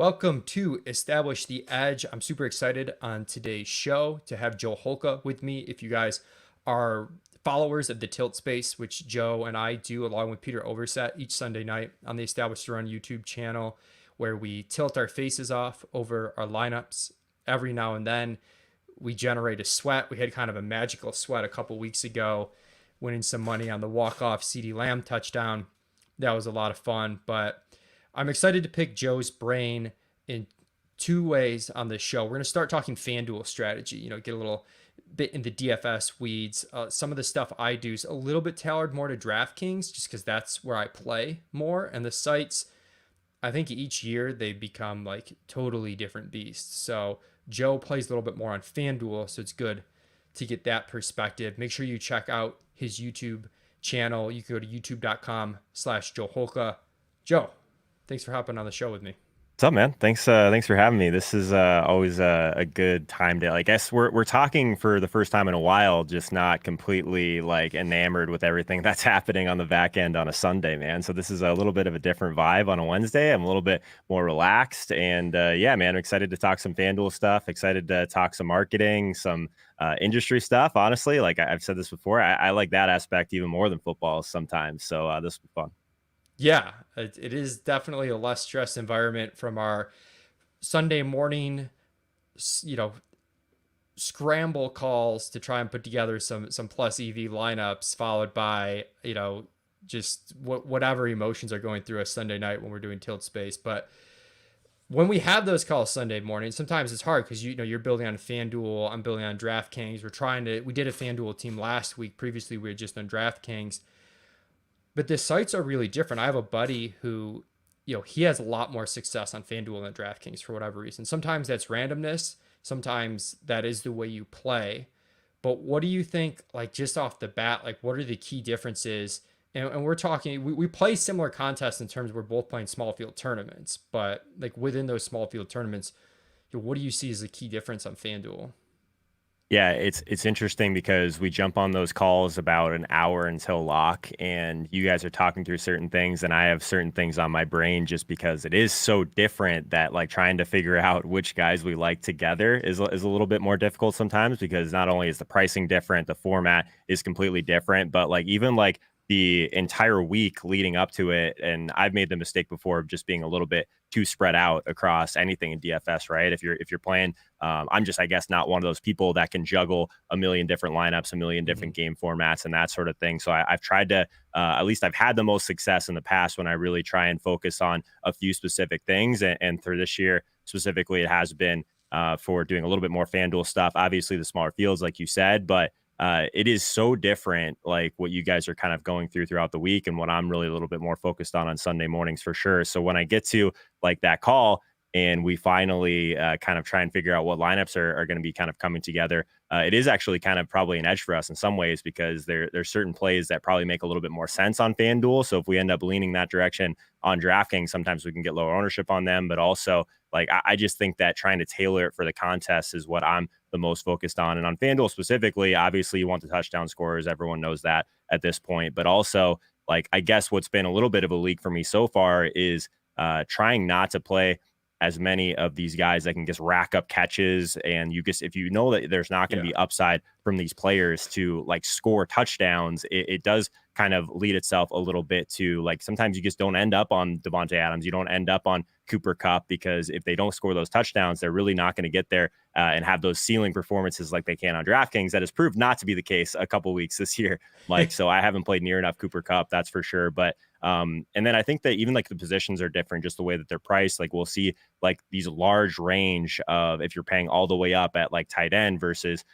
Welcome to Establish the Edge. I'm super excited on today's show to have Joe Holka with me. If you guys are followers of the Tilt Space, which Joe and I do along with Peter Overset each Sunday night on the Established to Run YouTube channel, where we tilt our faces off over our lineups every now and then. We generate a sweat. We had kind of a magical sweat a couple weeks ago, winning some money on the walk-off CeeDee Lamb touchdown. That was a lot of fun, but I'm excited to pick Joe's brain in two ways on this show. We're going to start talking FanDuel strategy, get a little bit in the DFS weeds. Some of the stuff I do is a little bit tailored more to DraftKings just because that's where I play more. And the sites, I think each year they become like totally different beasts. So Joe plays a little bit more on FanDuel, so it's good to get that perspective. Make sure you check out his YouTube channel. You can go to youtube.com/Joe Holka. Joe, thanks for hopping on the show with me. What's up, man? Thanks for having me. This is always a good time to, I guess we're talking for the first time in a while, just not completely like enamored with everything that's happening on the back end on a Sunday, man. So this is a little bit of a different vibe on a Wednesday. I'm a little bit more relaxed, and yeah, man, I'm excited to talk some FanDuel stuff. Excited to talk some marketing, some industry stuff. Honestly, like I've said this before, I like that aspect even more than football sometimes. So this will be fun. Yeah, it is definitely a less stressed environment from our Sunday morning, you know, scramble calls to try and put together some plus EV lineups, followed by just whatever emotions are going through us Sunday night when we're doing Tilt Space. But when we have those calls Sunday morning, sometimes it's hard because you're building on FanDuel, I'm building on DraftKings. We did a FanDuel team last week. Previously, we had just done DraftKings. But the sites are really different. I have a buddy who, he has a lot more success on FanDuel than DraftKings for whatever reason. Sometimes that's randomness. Sometimes that is the way you play. But what do you think, like just off the bat, like what are the key differences? And we're talking, we play similar contests in terms of we're both playing small field tournaments. But like within those small field tournaments, what do you see as the key difference on FanDuel? Yeah, it's interesting because we jump on those calls about an hour until lock, and you guys are talking through certain things, and I have certain things on my brain just because it is so different that like trying to figure out which guys we like together is a little bit more difficult sometimes because not only is the pricing different, the format is completely different, but like even like the entire week leading up to it, and I've made the mistake before of just being a little bit too spread out across anything in DFS, right? If you're playing, I'm just, I guess, not one of those people that can juggle a million different lineups, a million different game formats, and that sort of thing. So I've tried to, at least I've had the most success in the past when I really try and focus on a few specific things. And for this year specifically, it has been for doing a little bit more FanDuel stuff. Obviously, the smaller fields, like you said, but it is so different, like what you guys are kind of going throughout the week and what I'm really a little bit more focused on Sunday mornings for sure. So when I get to like that call and we finally kind of try and figure out what lineups are going to be kind of coming together, it is actually kind of probably an edge for us in some ways because there's certain plays that probably make a little bit more sense on FanDuel. So if we end up leaning that direction on DraftKings, sometimes we can get lower ownership on them, but also like I just think that trying to tailor it for the contest is what I'm the most focused on. And on FanDuel specifically, obviously you want the touchdown scorers. Everyone knows that at this point. But also, like, I guess what's been a little bit of a leak for me so far is trying not to play as many of these guys that can just rack up catches. And you just, if you know that there's not going to be upside from these players to like score touchdowns, it does kind of lead itself a little bit to like, sometimes you just don't end up on Devontae Adams. You don't end up on Cooper Kupp because if they don't score those touchdowns, they're really not going to get there and have those ceiling performances like they can on DraftKings. That has proved not to be the case a couple weeks this year, Mike. So I haven't played near enough Cooper Kupp, that's for sure. But and then I think that even like the positions are different, just the way that they're priced. Like we'll see like these large range of if you're paying all the way up at like tight end versus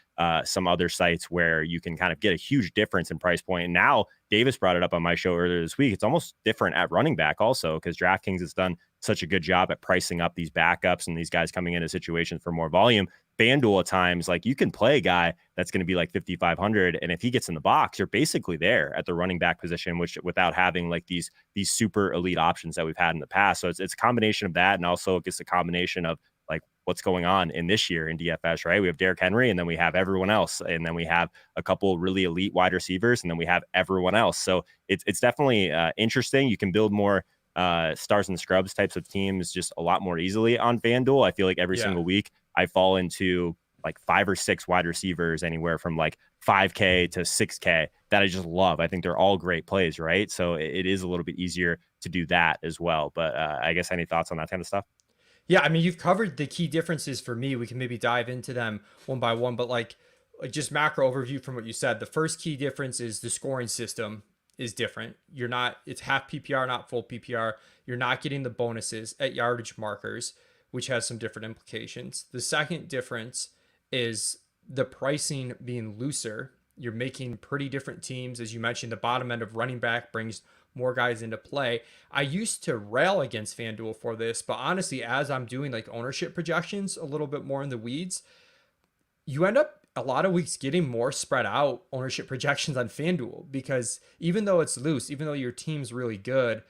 some other sites where you can kind of get a huge difference in price point. And now Davis brought it up on my show earlier this week. It's almost different at running back also because DraftKings has done such a good job at pricing up these backups and these guys coming into situations for more volume. FanDuel at times, like you can play a guy that's going to be like 5,500, and if he gets in the box, you're basically there at the running back position, which without having like these super elite options that we've had in the past. So it's a combination of that, and also it's a combination of like what's going on in this year in DFS, right? We have Derrick Henry, and then we have everyone else, and then we have a couple really elite wide receivers, and then we have everyone else. So it's definitely interesting. You can build more stars and scrubs types of teams just a lot more easily on FanDuel. I feel like every Yeah. single week I fall into like 5 or 6 wide receivers anywhere from like 5K to 6K that I just love. I think they're all great plays, right? So it is a little bit easier to do that as well. But I guess any thoughts on that kind of stuff? Yeah, I mean, you've covered the key differences for me. We can maybe dive into them one by one, but like just macro overview from what you said. The first key difference is the scoring system is different. You're not, it's half PPR, not full PPR. You're not getting the bonuses at yardage markers, which has some different implications. The second difference is the pricing being looser. You're making pretty different teams. As you mentioned, the bottom end of running back brings more guys into play. I used to rail against FanDuel for this, but honestly, as I'm doing like ownership projections a little bit more in the weeds, you end up a lot of weeks getting more spread out ownership projections on FanDuel because even though it's loose, even though your team's really good,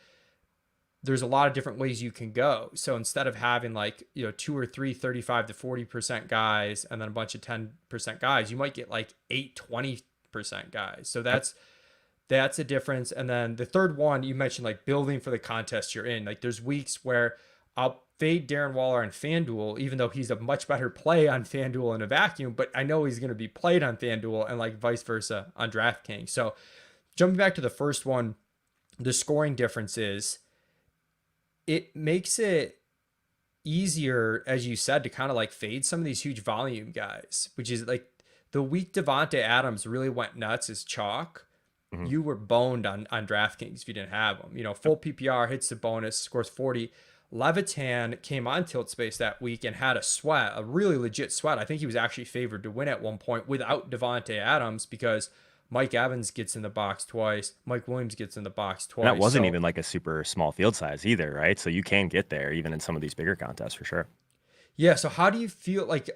there's a lot of different ways you can go. So instead of having like, you know, 2 or 3 35 to 40% guys and then a bunch of 10% guys, you might get like 8 20% guys. So that's a difference. And then the third one, you mentioned like building for the contest you're in. Like there's weeks where I'll fade Darren Waller on FanDuel, even though he's a much better play on FanDuel in a vacuum, but I know he's going to be played on FanDuel and like vice versa on DraftKings. So jumping back to the first one, the scoring differences, it makes it easier, as you said, to kind of like fade some of these huge volume guys, which is like the week Devontae Adams really went nuts as chalk. Mhm. You were boned on DraftKings if you didn't have him. You know, full PPR, hits the bonus, scores 40. Levitan came on Tilt Space that week and had a sweat, a really legit sweat. I think he was actually favored to win at one point without Devontae Adams because Mike Evans gets in the box twice. Mike Williams gets in the box And that twice. wasn't So even like a super small field size either, right? So you can get there even in some of these bigger contests for sure. yeah, so how do you feel like,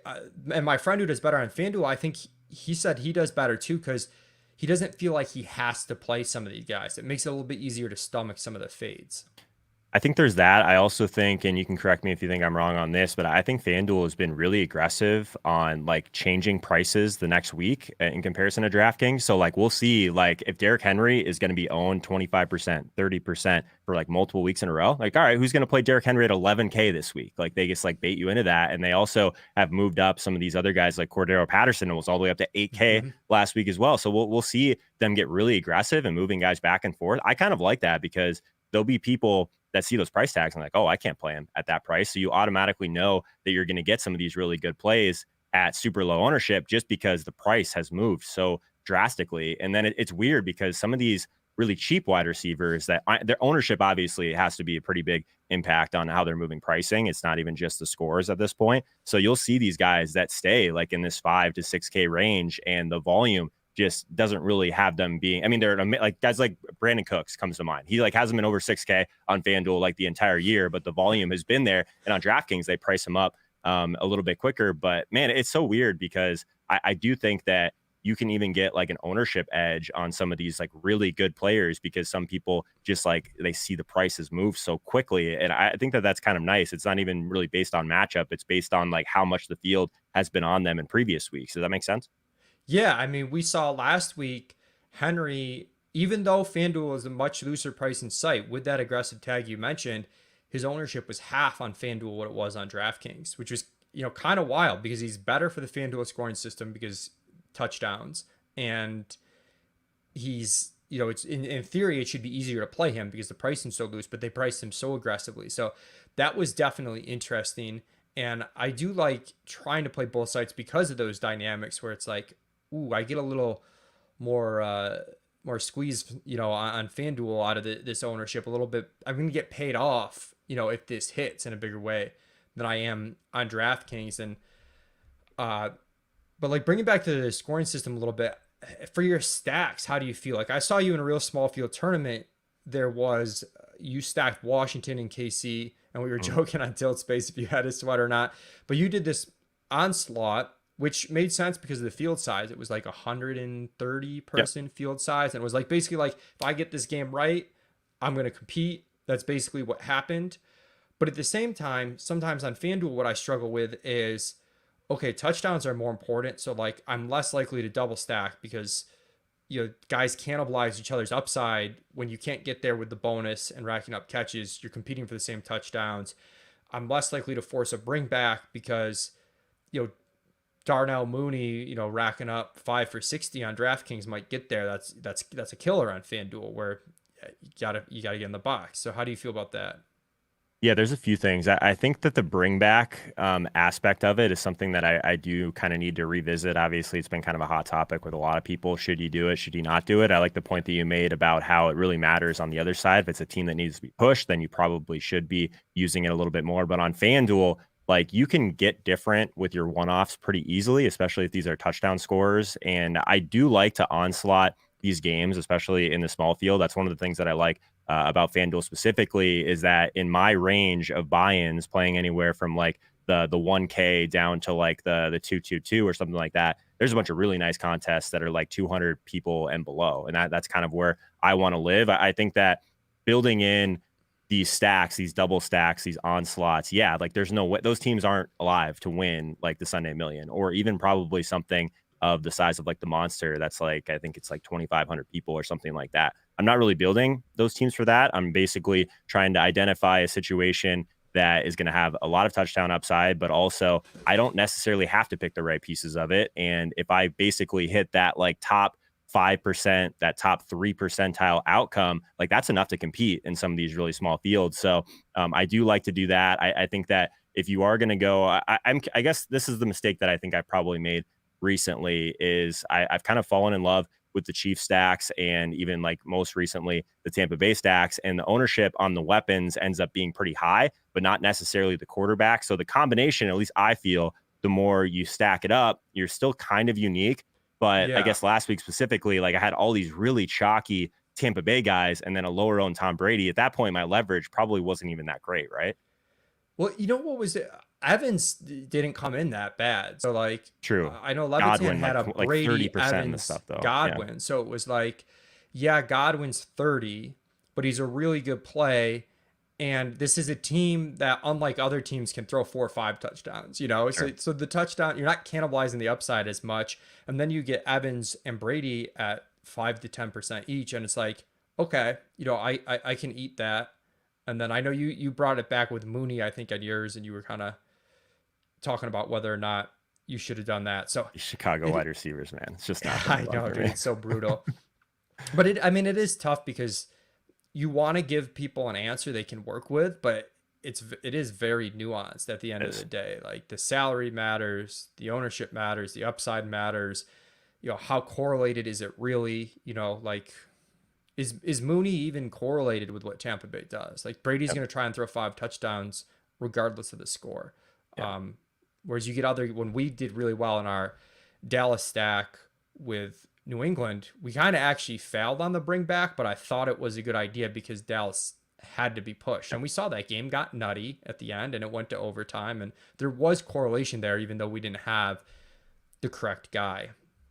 and my friend who does better on FanDuel, I think he said he does better too because he doesn't feel like he has to play some of these guys. It makes it a little bit easier to stomach some of the fades. I think there's that. I also think, and you can correct me if you think I'm wrong on this, but I think FanDuel has been really aggressive on like changing prices the next week in comparison to DraftKings. So like we'll see like if Derrick Henry is going to be owned 25%, 30% for like multiple weeks in a row, like all right, who's going to play Derrick Henry at 11K this week? Like they just like bait you into that. And they also have moved up some of these other guys like Cordero Patterson was all the way up to 8K Mm-hmm. last week as well. So we'll see them get really aggressive and moving guys back and forth. I kind of like that because there'll be people that see those price tags and like, oh, I can't play him at that price. So you automatically know that you're going to get some of these really good plays at super low ownership just because the price has moved so drastically. And then it's weird because some of these really cheap wide receivers that their ownership obviously has to be a pretty big impact on how they're moving pricing. It's not even just the scores at this point. So you'll see these guys that stay like in this 5 to 6K range and the volume just doesn't really have them being, I mean, they're like guys like Brandon Cooks comes to mind. He like hasn't been over 6K on FanDuel like the entire year, but the volume has been there. And on DraftKings, they price him up a little bit quicker. But man, it's so weird because I do think that you can even get like an ownership edge on some of these like really good players because some people just like they see the prices move so quickly. And I think that that's kind of nice. It's not even really based on matchup. It's based on like how much the field has been on them in previous weeks. Does that make sense? Yeah, I mean, we saw last week Henry, even though FanDuel is a much looser pricing site with that aggressive tag you mentioned, his ownership was half on FanDuel what it was on DraftKings, which was, you know, kind of wild because he's better for the FanDuel scoring system because touchdowns and he's, you know, it's in theory it should be easier to play him because the pricing's so loose, but they priced him so aggressively. So that was definitely interesting. And I do like trying to play both sides because of those dynamics where it's like, ooh, I get a little more squeeze, you know, on FanDuel out of this ownership a little bit. I'm going to get paid off, you know, if this hits in a bigger way than I am on DraftKings. And but like bringing back to the scoring system a little bit for your stacks, how do you feel? Like I saw you in a real small field tournament. There was you stacked Washington and KC, and we were joking on Tilt Space if you had a sweat or not. But you did this onslaught, which made sense because of the field size. It was like 130 person field size. And it was like basically like, if I get this game right, I'm going to compete. That's basically what happened. But at the same time, sometimes on FanDuel, what I struggle with is, okay, touchdowns are more important. So like I'm less likely to double stack because guys cannibalize each other's upside when you can't get there with the bonus and racking up catches. You're competing for the same touchdowns. I'm less likely to force a bring back because, you know, Darnell Mooney, racking up 5 for 60 on DraftKings might get there. That's a killer on FanDuel where you gotta get in the box. So how do you feel about that? Yeah, there's a few things. I think that the bring back aspect of it is something that I do kind of need to revisit. Obviously, it's been kind of a hot topic with a lot of people. Should you do it? Should you not do it? I like the point that you made about how it really matters on the other side. If it's a team that needs to be pushed, then you probably should be using it a little bit more. But on FanDuel, like you can get different with your one-offs pretty easily, especially if these are touchdown scorers. And I do like to onslaught these games, especially in the small field. That's one of the things that I like about FanDuel specifically is that in my range of buy-ins, playing anywhere from like the 1K down to like the 222 or something like that, there's a bunch of really nice contests that are like 200 people and below, and that's kind of where I want to live. I think that building in these stacks, these double stacks, these onslaughts, yeah, like there's no way those teams aren't alive to win like the Sunday Million or even probably something of the size of like the Monster. That's like, I think it's like 2,500 people or something like that. I'm not really building those teams for that. I'm basically trying to identify a situation that is going to have a lot of touchdown upside, but also I don't necessarily have to pick the right pieces of it. And if I basically hit that like top 5%, that top 3 percentile outcome, like that's enough to compete in some of these really small fields. So I do like to do that. I think that if you are going to go, I guess this is the mistake that I think I probably made recently is I've kind of fallen in love with the Chiefs stacks and even like most recently the Tampa Bay stacks, and the ownership on the weapons ends up being pretty high, but not necessarily the quarterback. So the combination, at least I feel, the more you stack it up, you're still kind of unique. But I Yeah. guess last week specifically, like I had all these really chalky Tampa Bay guys and then a lower owned Tom Brady. At that point, my leverage probably wasn't even that great, right? Well, you know what was it? Evans didn't come in that bad. So like True. I know Levitan Godwin, had like a like Brady 30% in the Evans stuff though. Yeah. Godwin. So it was like, yeah, Godwin's 30, but he's a really good play. And this is a team that, unlike other teams, can throw 4 or 5 touchdowns, So, Sure. so the touchdown, you're not cannibalizing the upside as much. And then you get Evans and Brady at 5 to 10% each. And it's like, okay, I can eat that. And then I know you brought it back with Mooney, I think, at yours, and you were kind of talking about whether or not you should have done that. So These Chicago it, wide receivers, man. It's just not going to I work know, for dude, me. it's so brutal. But it is tough because you want to give people an answer they can work with, but it is very nuanced at the end It of the is. day. Like the salary matters, the ownership matters, the upside matters. How correlated is it really? Like is Mooney even correlated with what Tampa Bay does? Like Brady's Yep. going to try and throw 5 touchdowns regardless of the score. Yeah. Whereas you get when we did really well in our Dallas stack with New England, we kind of actually failed on the bring back, but I thought it was a good idea because Dallas had to be pushed. And we saw that game got nutty at the end and it went to overtime. And there was correlation there, even though we didn't have the correct guy.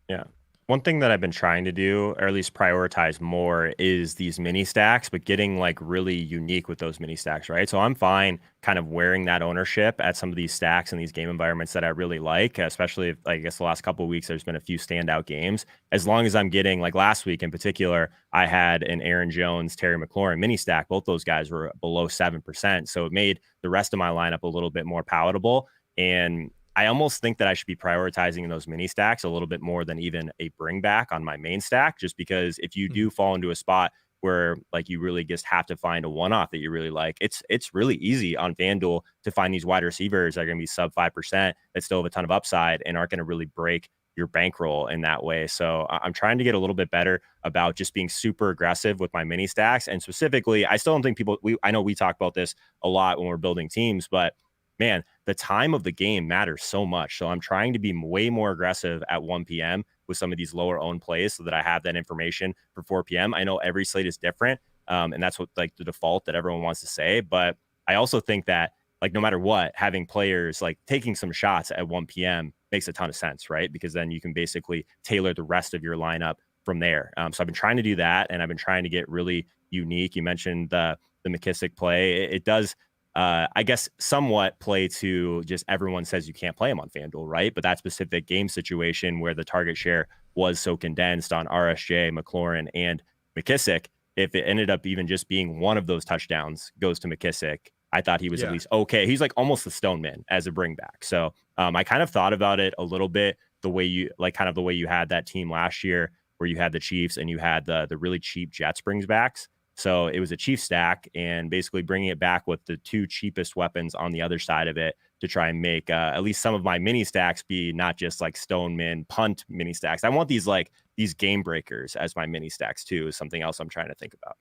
Yeah. One thing that I've been trying to do, or at least prioritize more, is these mini stacks, but getting like really unique with those mini stacks, right? So I'm fine kind of wearing that ownership at some of these stacks and these game environments that I really like, especially if, like, I guess the last couple of weeks, there's been a few standout games. As long as I'm getting, like last week in particular, I had an Aaron Jones, Terry McLaurin mini stack. Both those guys were below 7%. So it made the rest of my lineup a little bit more palatable. And I almost think that I should be prioritizing those mini stacks a little bit more than even a bring back on my main stack, just because if you do fall into a spot where like you really just have to find a one-off that you really like, it's really easy on FanDuel to find these wide receivers that are going to be sub 5% that still have a ton of upside and aren't going to really break your bankroll in that way. So I'm trying to get a little bit better about just being super aggressive with my mini stacks. And specifically, I still don't think I know we talk about this a lot when we're building teams, but man, the time of the game matters so much. So I'm trying to be way more aggressive at 1 p.m. with some of these lower owned plays so that I have that information for 4 p.m. I know every slate is different. And that's what like the default that everyone wants to say. But I also think that like no matter what, having players like taking some shots at 1 p.m. makes a ton of sense, right? Because then you can basically tailor the rest of your lineup from there. So I've been trying to do that, and I've been trying to get really unique. You mentioned the McKissick play. It does I guess somewhat play to just everyone says you can't play him on FanDuel, right? But that specific game situation where the target share was so condensed on RSJ, McLaurin, and McKissick, if it ended up even just being one of those touchdowns goes to McKissick, I thought he was at Yeah. least okay. He's like almost the Stoneman as a bring back. So I kind of thought about it a little bit the way you like kind of the way you had that team last year where you had the Chiefs and you had the really cheap Jets brings backs. So it was a Chief stack and basically bringing it back with the two cheapest weapons on the other side of it to try and make at least some of my mini stacks be not just like Stoneman punt mini stacks. I want these game breakers as my mini stacks too is something else I'm trying to think about.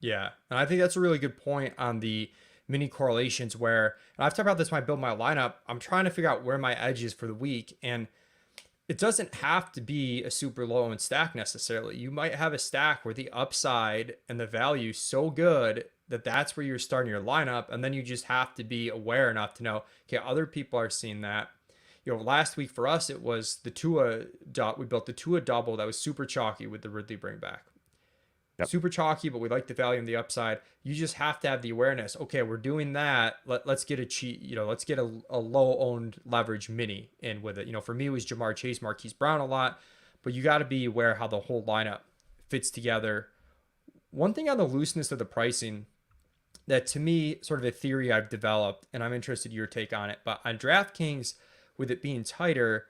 Yeah. And I think that's a really good point on the mini correlations where, and I've talked about this when I build my lineup, I'm trying to figure out where my edge is for the week. And it doesn't have to be a super low owned stack necessarily. You might have a stack where the upside and the value is so good that that's where you're starting your lineup. And then you just have to be aware enough to know, okay, other people are seeing that. Last week for us, it was the Tua we built the Tua double that was super chalky with the Ridley bring back. Yep. Super chalky, but we like the value and the upside. You just have to have the awareness. Okay, we're doing that. Let's get a cheat. Let's get a low owned leverage mini in with it. For me, it was Jamar Chase, Marquise Brown a lot, but you got to be aware how the whole lineup fits together. One thing on the looseness of the pricing that to me, sort of a theory I've developed, and I'm interested in your take on it, but on DraftKings, with it being tighter,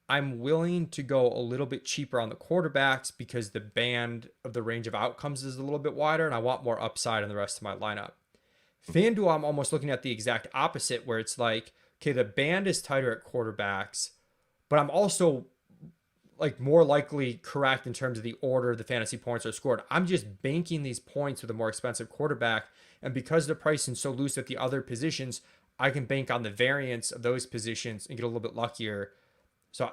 I'm willing to go a little bit cheaper on the quarterbacks because the band of the range of outcomes is a little bit wider and I want more upside in the rest of my lineup. FanDuel, I'm almost looking at the exact opposite where it's like, okay, the band is tighter at quarterbacks, but I'm also like more likely correct in terms of the order the fantasy points are scored. I'm just banking these points with a more expensive quarterback. And because the pricing is so loose at the other positions, I can bank on the variance of those positions and get a little bit luckier. So,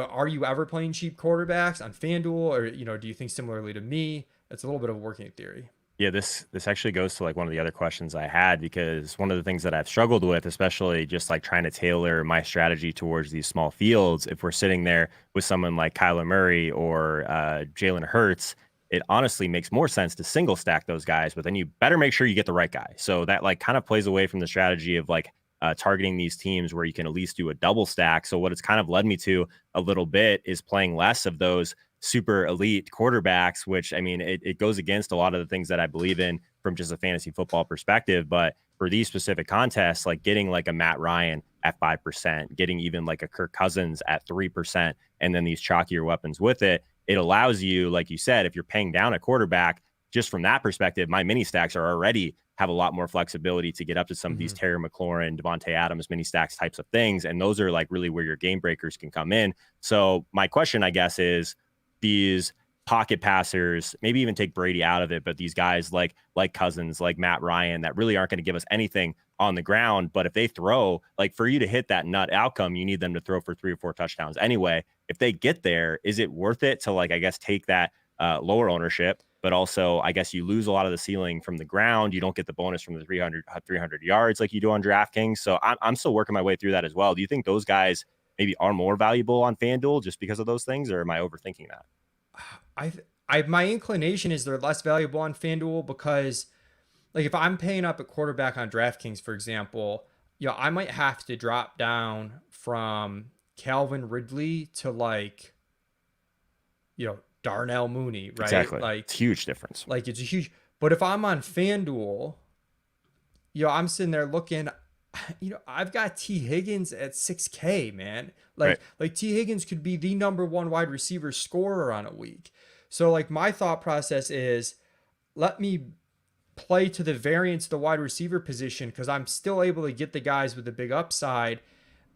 are you ever playing cheap quarterbacks on FanDuel or, do you think similarly to me? It's a little bit of working theory. Yeah, this actually goes to like one of the other questions I had because one of the things that I've struggled with, especially just like trying to tailor my strategy towards these small fields, if we're sitting there with someone like Kyler Murray or Jalen Hurts, it honestly makes more sense to single stack those guys, but then you better make sure you get the right guy. So that like kind of plays away from the strategy of like targeting these teams where you can at least do a double stack. So what it's kind of led me to a little bit is playing less of those super elite quarterbacks, which I mean, it goes against a lot of the things that I believe in from just a fantasy football perspective. But for these specific contests, like getting like a Matt Ryan at 5%, getting even like a Kirk Cousins at 3%, and then these chalkier weapons with it, it allows you, like you said, if you're paying down a quarterback, just from that perspective, my mini stacks are already have a lot more flexibility to get up to some of these Terry McLaurin, Devontae Adams mini stacks types of things. And those are like really where your game breakers can come in. So my question, I guess, is these pocket passers, maybe even take Brady out of it, but these guys like Cousins, like Matt Ryan, that really aren't going to give us anything on the ground. But if they throw, like for you to hit that nut outcome, you need them to throw for 3 or 4 touchdowns anyway. If they get there, is it worth it to like, I guess, take that lower ownership? But also, I guess you lose a lot of the ceiling from the ground. You don't get the bonus from the 300 yards like you do on DraftKings. So I'm still working my way through that as well. Do you think those guys maybe are more valuable on FanDuel just because of those things, or am I overthinking that? My inclination is they're less valuable on FanDuel because, like, if I'm paying up at quarterback on DraftKings, for example, I might have to drop down from Calvin Ridley to like, Darnell Mooney, right? Exactly. Like, it's a huge difference. Like, it's a huge. But if I'm on FanDuel, I'm sitting there looking. I've got T Higgins at 6K, man. Like T Higgins could be the number 1 wide receiver scorer on a week. So like my thought process is, let me play to the variance of the wide receiver position because I'm still able to get the guys with the big upside.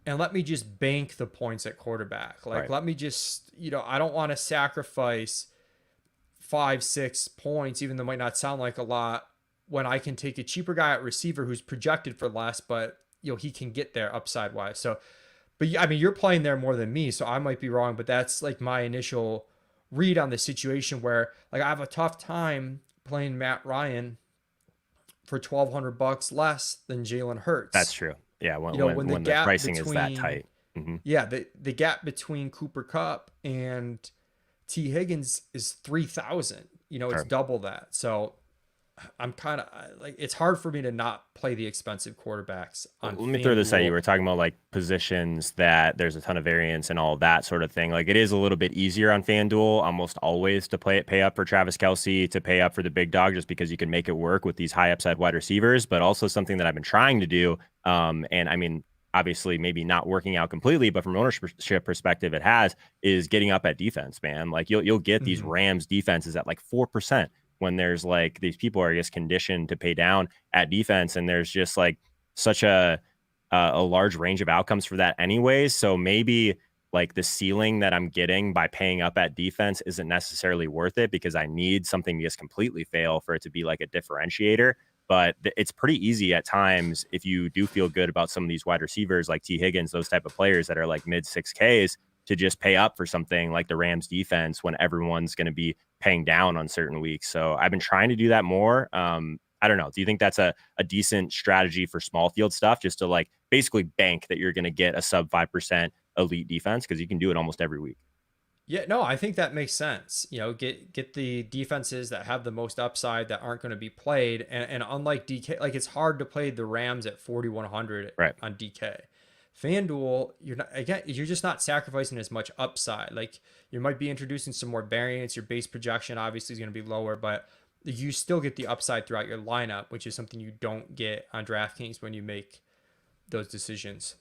And let me just bank the points at quarterback. Let me just, I don't want to sacrifice 5-6 points, even though it might not sound like a lot, when I can take a cheaper guy at receiver who's projected for less, but he can get there upside wise. So, but I mean, you're playing there more than me, so I might be wrong, but that's like my initial read on the situation where like I have a tough time playing Matt Ryan for $1,200 less than Jalen Hurts. That's true. Yeah, when the gap pricing between, is that tight. Yeah, the gap between Cooper Kupp and T Higgins is 3,000. It's double that. So I'm kind of like, it's hard for me to not play the expensive quarterbacks on Let me throw this at you. FanDuel. We're talking about like positions that there's a ton of variance and all that sort of thing. Like it is a little bit easier on FanDuel almost always to pay up for Travis Kelce, to pay up for the big dog, just because you can make it work with these high upside wide receivers. But also something that I've been trying to do. And I mean, obviously maybe not working out completely, but from an ownership perspective, it has, is getting up at defense, man. Like you'll get these Mhm. Rams defenses at like 4% when there's like these people are just conditioned to pay down at defense, and there's just like such a large range of outcomes for that anyways. So maybe like the ceiling that I'm getting by paying up at defense isn't necessarily worth it, because I need something to just completely fail for it to be like a differentiator. But it's pretty easy at times, if you do feel good about some of these wide receivers like T Higgins, those type of players that are like mid 6Ks, to just pay up for something like the Rams defense when everyone's going to be paying down on certain weeks. So I've been trying to do that more. I don't know. Do you think that's a decent strategy for small field stuff, just to like basically bank that you're going to get a sub 5% elite defense? Because you can do it almost every week. Yeah, no, I think that makes sense. Get the defenses that have the most upside that aren't going to be played, and unlike DK, like it's hard to play the Rams at 4,100 Right. on DK. FanDuel, you're just not sacrificing as much upside. Like you might be introducing some more variance. Your base projection obviously is going to be lower, but you still get the upside throughout your lineup, which is something you don't get on DraftKings when you make those decisions.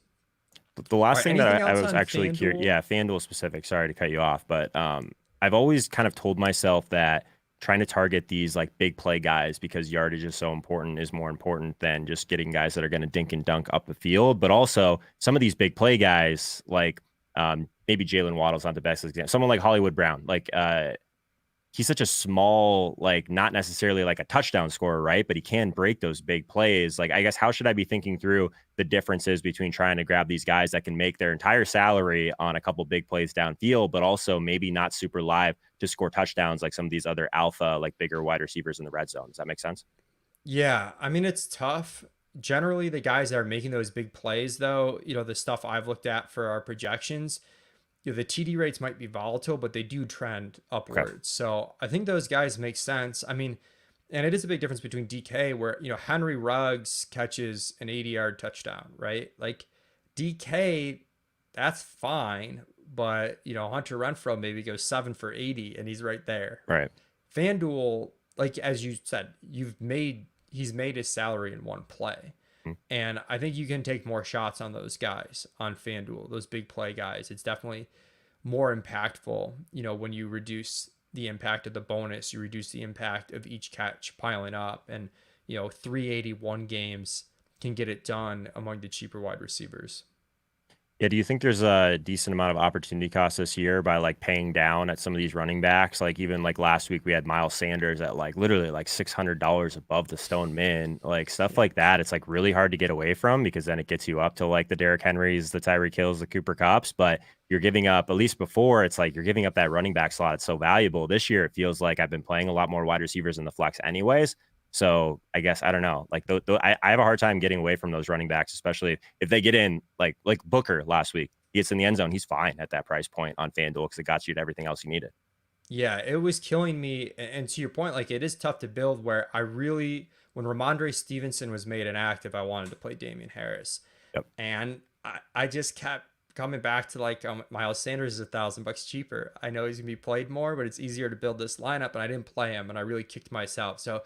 The All last right, thing anything that I else was on actually curious, FanDuel? yeah, FanDuel specific. Sorry to cut you off, but I've always kind of told myself that trying to target these like big play guys, because yardage is so important, is more important than just getting guys that are going to dink and dunk up the field. But also some of these big play guys, like maybe Jalen Waddle's not the best example. Someone like Hollywood Brown, like he's such a small, like not necessarily like a touchdown scorer, right? But he can break those big plays. Like, I guess, how should I be thinking through the differences between trying to grab these guys that can make their entire salary on a couple big plays downfield, but also maybe not super live to score touchdowns like some of these other alpha, like bigger wide receivers in the red zone? Does that make sense? Yeah, I mean it's tough. Generally, the guys that are making those big plays, though, the stuff I've looked at for our projections, the TD rates might be volatile, but they do trend Okay. upwards. So I think those guys make sense. I mean, and it is a big difference between DK, where Henry Ruggs catches an 80-yard touchdown, right? Like DK, that's fine, but Hunter Renfrow maybe goes 7 for 80, and he's right there. Right. FanDuel, like as you said, he's made his salary in one play. Hmm. And I think you can take more shots on those guys on FanDuel, those big play guys. It's definitely more impactful, when you reduce the impact of the bonus, you reduce the impact of each catch piling up. And, 381 games can get it done among the cheaper wide receivers. Yeah, do you think there's a decent amount of opportunity cost this year by like paying down at some of these running backs? Like even like last week we had Miles Sanders at like literally like $600 above the Stone Min, like stuff Yeah. like that. It's like really hard to get away from, because then it gets you up to like the Derrick Henrys, the Tyreek Hills, the Cooper Kupps. But you're giving up, at least before, it's like you're giving up that running back slot. It's so valuable. This year it feels like I've been playing a lot more wide receivers in the flex anyways. So I guess I don't know. Like I have a hard time getting away from those running backs, especially if they get in like Booker last week. He gets in the end zone. He's fine at that price point on FanDuel because it got you to everything else you needed. Yeah, it was killing me. And to your point, like it is tough to build where when Ramondre Stevenson was made inactive, I wanted to play Damian Harris. Yep. And I just kept coming back to like Miles Sanders is $1,000 cheaper. I know he's gonna be played more, but it's easier to build this lineup, and I didn't play him, and I really kicked myself. So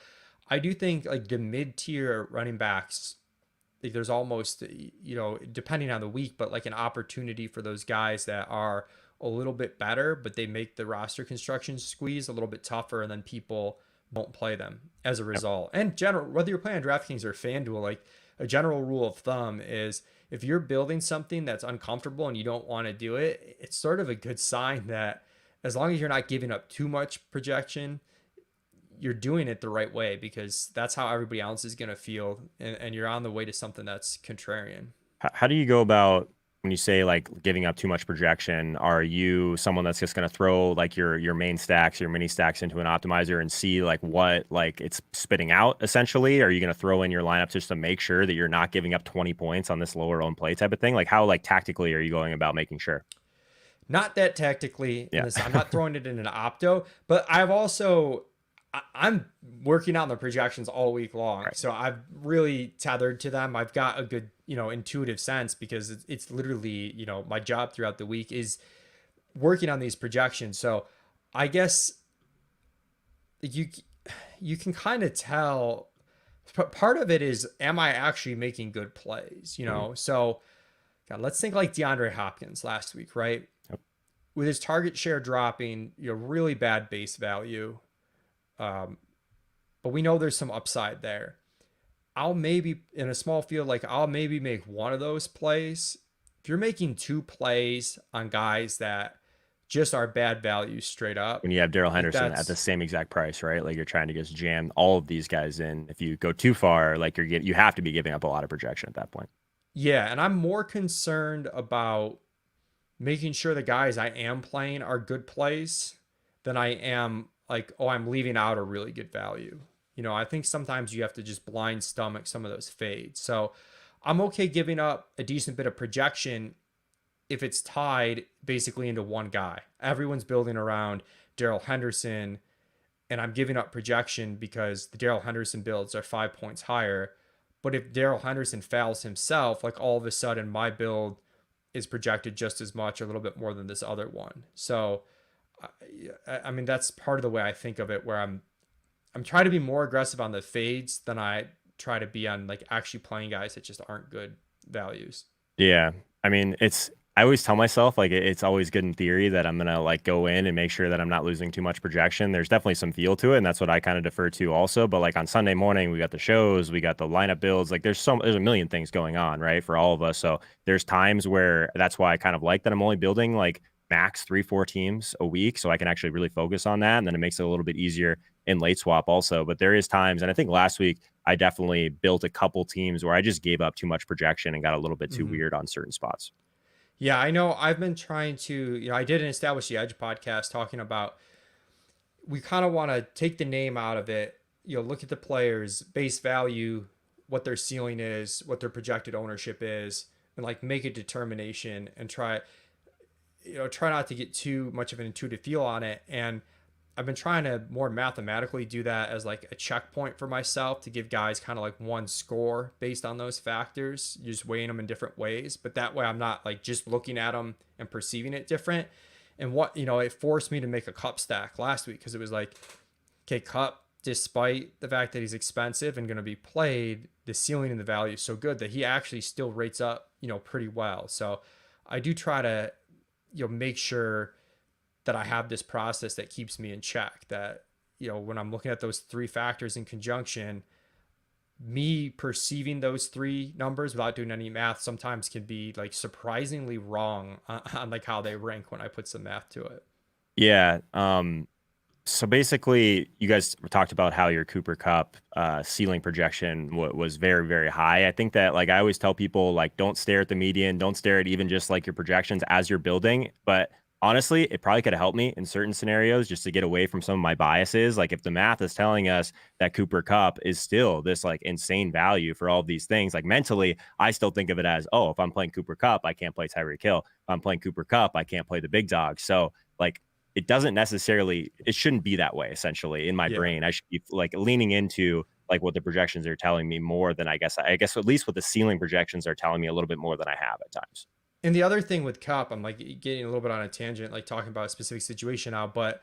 I do think like the mid-tier running backs, like there's almost depending on the week, but like an opportunity for those guys that are a little bit better, but they make the roster construction squeeze a little bit tougher, and then people won't play them as a Yep. result. And general, whether you're playing DraftKings or FanDuel, like a general rule of thumb is if you're building something that's uncomfortable and you don't want to do it, it's sort of a good sign that as long as you're not giving up too much projection, you're doing it the right way, because that's how everybody else is going to feel, and you're on the way to something that's contrarian. How do you go about when you say like giving up too much projection? Are you someone that's just going to throw like your main stacks, your mini stacks into an optimizer and see like what like it's spitting out essentially? Are you going to throw in your lineup just to make sure that you're not giving up 20 points on this lower own play type of thing? Like how like tactically are you going about making sure? Not that tactically in Yeah. this, I'm not throwing it in an opto, but I've also I'm working on the projections all week long. Right. So I've really tethered to them. I've got a good, intuitive sense because it's literally, my job throughout the week is working on these projections. So I guess you you can kind of tell part of it is, am I actually making good plays? So God, let's think like DeAndre Hopkins last week, right? Yep. With his target share dropping, really bad base value. Um, but we know there's some upside there. I'll maybe in a small field, like I'll maybe make one of those plays. If you're making two plays on guys that just are bad values straight up, When you have Daryl like Henderson at the that's same exact price, right? Like you're trying to just jam all of these guys in. If you go too far, like you have to be giving up a lot of projection at that point. yeah. And I'm more concerned about making sure the guys I am playing are good plays than I am like, oh, I'm leaving out a really good value. I think sometimes you have to just blind stomach some of those fades. So I'm okay giving up a decent bit of projection if it's tied basically into one guy. Everyone's building around Daryl Henderson, and I'm giving up projection because the Daryl Henderson builds are 5 points higher. But if Daryl Henderson fails himself, like all of a sudden my build is projected just as much, a little bit more than this other one. So, I mean, that's part of the way I think of it, where I'm trying to be more aggressive on the fades than I try to be on like actually playing guys that just aren't good values. Yeah. I mean, I always tell myself like it's always good in theory that I'm gonna like go in and make sure that I'm not losing too much projection. There's definitely some feel to it, and that's what I kind of defer to also. But like on Sunday morning, we got the shows, we got the lineup builds. Like there's a million things going on, right, for all of us. So there's times where that's why I kind of like that I'm only building like max 3-4 teams a week, so I can actually really focus on that, and then it makes it a little bit easier in late swap also. But there is times, and I think last week I definitely built a couple teams where I just gave up too much projection and got a little bit too Mm-hmm. weird on certain spots. Yeah, I know. I've been trying to, I did an Establish the Edge podcast talking about we kind of want to take the name out of it, look at the players' base value, what their ceiling is, what their projected ownership is, and like make a determination and try not to get too much of an intuitive feel on it. And I've been trying to more mathematically do that as like a checkpoint for myself to give guys kind of like one score based on those factors. You're just weighing them in different ways, but that way I'm not like just looking at them and perceiving it different. And it forced me to make a cup stack last week because it was like, okay, Cup, despite the fact that he's expensive and going to be played, the ceiling and the value is so good that he actually still rates up, pretty well. So I do try to, make sure that I have this process that keeps me in check, that, when I'm looking at those three factors in conjunction, me perceiving those three numbers without doing any math sometimes can be like surprisingly wrong on like how they rank when I put some math to it. Yeah. So basically, you guys talked about how your Cooper Cup ceiling projection was very, very high. I think that like I always tell people like don't stare at the median, don't stare at even just like your projections as you're building. But honestly, it probably could have helped me in certain scenarios just to get away from some of my biases. Like if the math is telling us that Cooper Cup is still this like insane value for all of these things, like mentally, I still think of it as, oh, if I'm playing Cooper Cup, I can't play Tyreek Hill. If I'm playing Cooper Cup, I can't play the big dog. So like it doesn't necessarily, it shouldn't be that way essentially in my Yeah. brain. I should be like leaning into like what the projections are telling me more than I guess at least what the ceiling projections are telling me a little bit more than I have at times. And the other thing with Cup, I'm like getting a little bit on a tangent, like talking about a specific situation now, but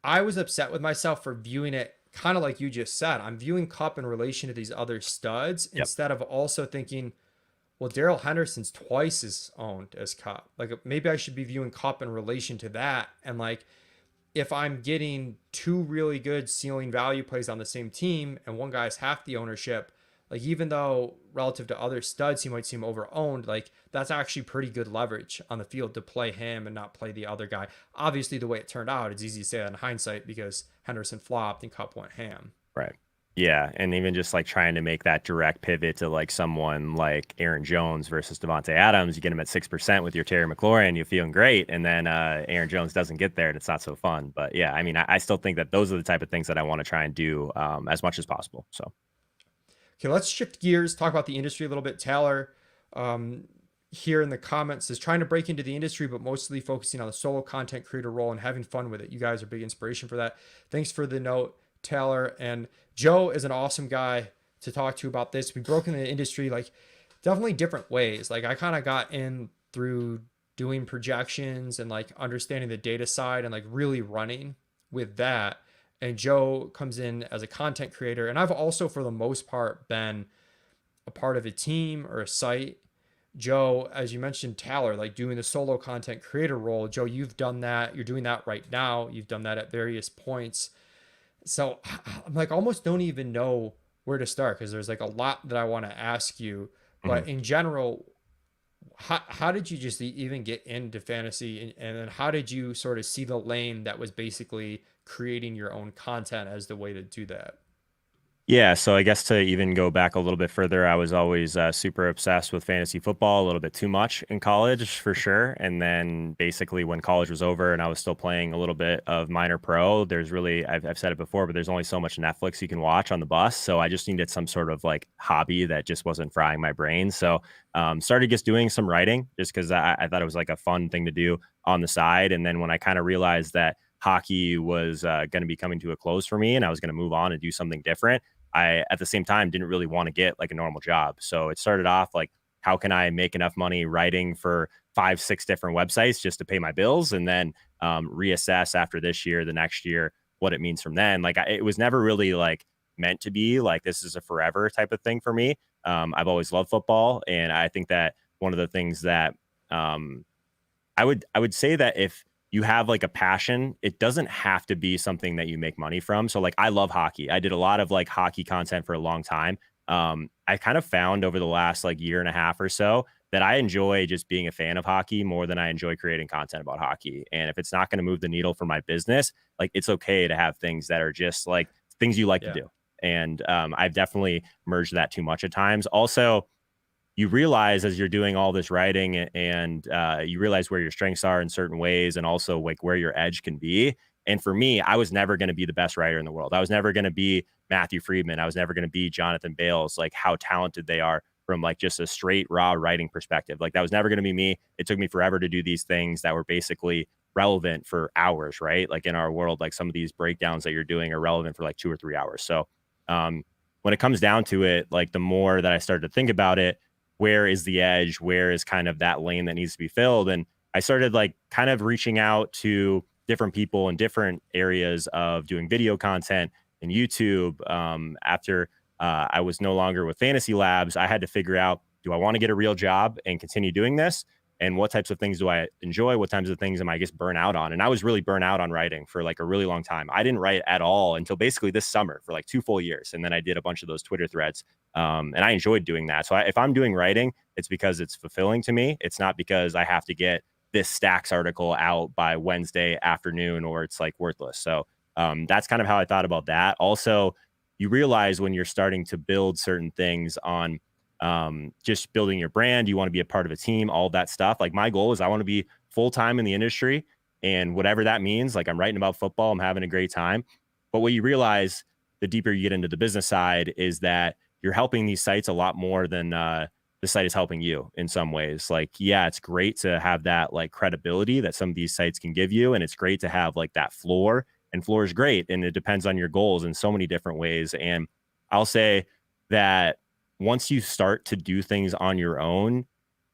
I was upset with myself for viewing it kind of like you just said. I'm viewing Cup in relation to these other studs Yep. instead of also thinking, well, Daryl Henderson's twice as owned as Cup. Like maybe I should be viewing Cup in relation to that. And like if I'm getting two really good ceiling value plays on the same team and one guy's half the ownership, like even though relative to other studs he might seem over owned, like that's actually pretty good leverage on the field to play him and not play the other guy. Obviously, the way it turned out, it's easy to say that in hindsight because Henderson flopped and Cup went ham. Right. Yeah, and even just like trying to make that direct pivot to like someone like Aaron Jones versus Devontae Adams, you get him at 6% with your Terry McLaurin, you're feeling great, and then Aaron Jones doesn't get there, and it's not so fun. But yeah, I mean, I still think that those are the type of things that I want to try and do as much as possible. So okay, let's shift gears, talk about the industry a little bit. Taylor, here in the comments is trying to break into the industry, but mostly focusing on the solo content creator role and having fun with it. You guys are big inspiration for that. Thanks for the note, Taylor, and Joe is an awesome guy to talk to about this. We broke into the industry like definitely different ways. Like I kind of got in through doing projections and like understanding the data side and like really running with that. And Joe comes in as a content creator. And I've also, for the most part, been a part of a team or a site. Joe, as you mentioned, Taylor, like doing the solo content creator role. Joe, you've done that. You're doing that right now. You've done that at various points. So I'm like almost don't even know where to start because there's like a lot that I want to ask you. Mhm. But in general, how did you just even get into fantasy, and then how did you sort of see the lane that was basically creating your own content as the way to do that? Yeah, so I guess to even go back a little bit further, I was always super obsessed with fantasy football, a little bit too much in college for sure. And then basically when college was over and I was still playing a little bit of minor pro, there's really, I've said it before, but there's only so much Netflix you can watch on the bus. So I just needed some sort of like hobby that just wasn't frying my brain. So started just doing some writing just because I thought it was like a fun thing to do on the side. And then when I kind of realized that hockey was going to be coming to a close for me and I was going to move on and do something different, I, at the same time, didn't really want to get like a normal job. So it started off like, how can I make enough money writing for 5, 6 different websites just to pay my bills and then reassess after this year, the next year, what it means from then. Like, it was never really like meant to be like, this is a forever type of thing for me. I've always loved football. And I think that one of the things that I would say that if you have like a passion, it doesn't have to be something that you make money from. So like I love hockey. I did a lot of like hockey content for a long time. I kind of found over the last like year and a half or so that I enjoy just being a fan of hockey more than I enjoy creating content about hockey. And if it's not going to move the needle for my business, like it's okay to have things that are just like things you like to Yeah. do. And I've definitely merged that too much at times. Also, you realize as you're doing all this writing and you realize where your strengths are in certain ways and also like where your edge can be. And for me, I was never going to be the best writer in the world. I was never going to be Matthew Friedman. I was never going to be Jonathan Bales, like how talented they are from like just a straight raw writing perspective. Like that was never going to be me. It took me forever to do these things that were basically relevant for hours, right? Like in our world, like some of these breakdowns that you're doing are relevant for like 2 or 3 hours. So when it comes down to it, like the more that I started to think about it, where is the edge? Where is kind of that lane that needs to be filled? And I started like kind of reaching out to different people in different areas of doing video content and YouTube. After I was no longer with Fantasy Labs, I had to figure out, do I want to get a real job and continue doing this? And what types of things do I enjoy? What types of things am I just burnt out on? And I was really burnt out on writing for like a really long time. I didn't write at all until basically this summer for like 2 full years. And then I did a bunch of those Twitter threads. And I enjoyed doing that. So if I'm doing writing, it's because it's fulfilling to me. It's not because I have to get this Stacks article out by Wednesday afternoon or it's like worthless. So that's kind of how I thought about that. Also, you realize when you're starting to build certain things on just building your brand, you want to be a part of a team, all of that stuff. Like my goal is I want to be full-time in the industry and whatever that means, like I'm writing about football, I'm having a great time. But what you realize the deeper you get into the business side is that you're helping these sites a lot more than the site is helping you in some ways. Like, yeah, it's great to have that like credibility that some of these sites can give you. And it's great to have like that floor, and floor is great. And it depends on your goals in so many different ways. And I'll say that once you start to do things on your own,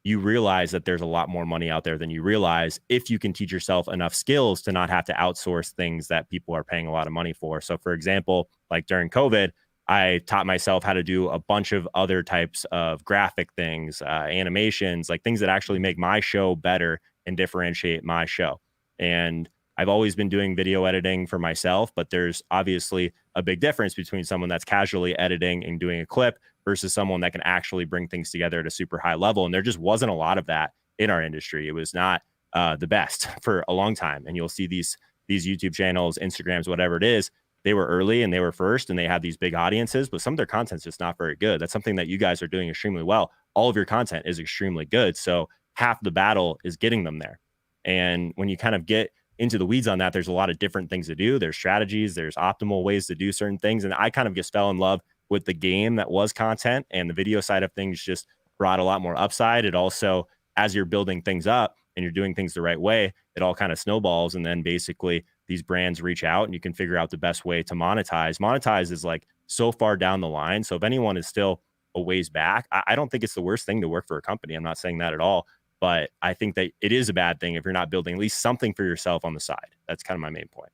you realize that there's a lot more money out there than you realize if you can teach yourself enough skills to not have to outsource things that people are paying a lot of money for. So for example, like during COVID, I taught myself how to do a bunch of other types of graphic things, animations, like things that actually make my show better and differentiate my show. And I've always been doing video editing for myself, but there's obviously a big difference between someone that's casually editing and doing a clip versus someone that can actually bring things together at a super high level. And there just wasn't a lot of that in our industry. It was not the best for a long time. And you'll see these YouTube channels, Instagrams, whatever it is, they were early and they were first and they had these big audiences, but some of their content's just not very good. That's something that you guys are doing extremely well. All of your content is extremely good. So half the battle is getting them there. And when you kind of get into the weeds on that, there's a lot of different things to do. There's strategies, there's optimal ways to do certain things. And I kind of just fell in love with the game that was content, and the video side of things just brought a lot more upside. It also, as you're building things up and you're doing things the right way, it all kind of snowballs. And then basically these brands reach out and you can figure out the best way to monetize is like so far down the line. So if anyone is still a ways back, I don't think it's the worst thing to work for a company. I'm not saying that at all, but I think that it is a bad thing if you're not building at least something for yourself on the side. That's kind of my main point.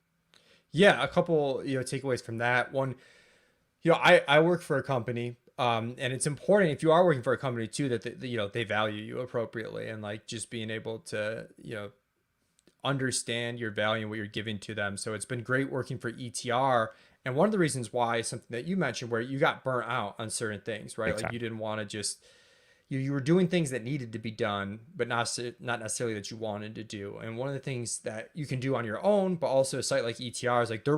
Yeah, a couple, takeaways from that. One, I work for a company, and it's important if you are working for a company too that they value you appropriately, and like just being able to understand your value and what you're giving to them. So it's been great working for ETR. And one of the reasons why is something that you mentioned where you got burnt out on certain things, right? Like you didn't want to just you were doing things that needed to be done, but not necessarily that you wanted to do. And one of the things that you can do on your own, but also a site like ETR is like they